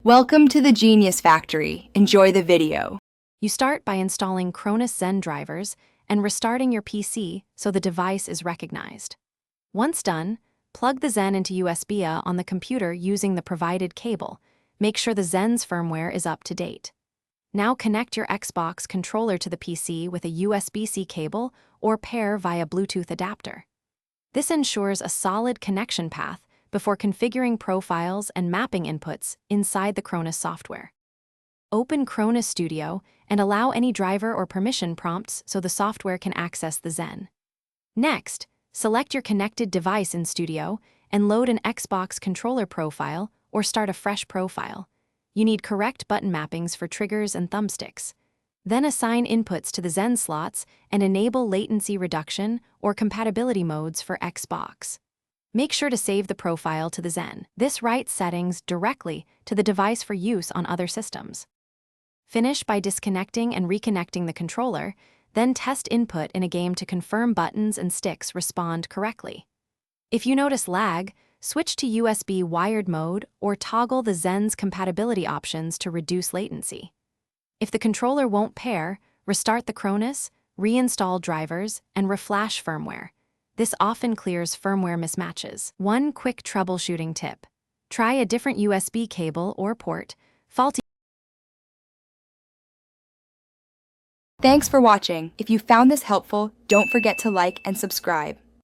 Welcome to the Genius Factory. Enjoy the video. You start by installing Cronus Zen drivers and restarting your PC so the device is recognized. Once done, plug the Zen into USB-A on the computer using the provided cable. Make sure the Zen's firmware is up to date. Now connect your Xbox controller to the PC with a USB-C cable or pair via Bluetooth adapter. This ensures a solid connection path before configuring profiles and mapping inputs inside the Cronus software. Open Cronus Studio and allow any driver or permission prompts so the software can access the Zen. Next, select your connected device in Studio and load an Xbox controller profile or start a fresh profile. You need correct button mappings for triggers and thumbsticks. Then assign inputs to the Zen slots and enable latency reduction or compatibility modes for Xbox. Make sure to save the profile to the Zen. This writes settings directly to the device for use on other systems. Finish by disconnecting and reconnecting the controller, then test input in a game to confirm buttons and sticks respond correctly. If you notice lag, switch to USB wired mode or toggle the Zen's compatibility options to reduce latency. If the controller won't pair, restart the Cronus, reinstall drivers, and reflash firmware. This often clears firmware mismatches. One quick troubleshooting tip: try a different USB cable or port. Faulty. Thanks for watching. If you found this helpful, don't forget to like and subscribe.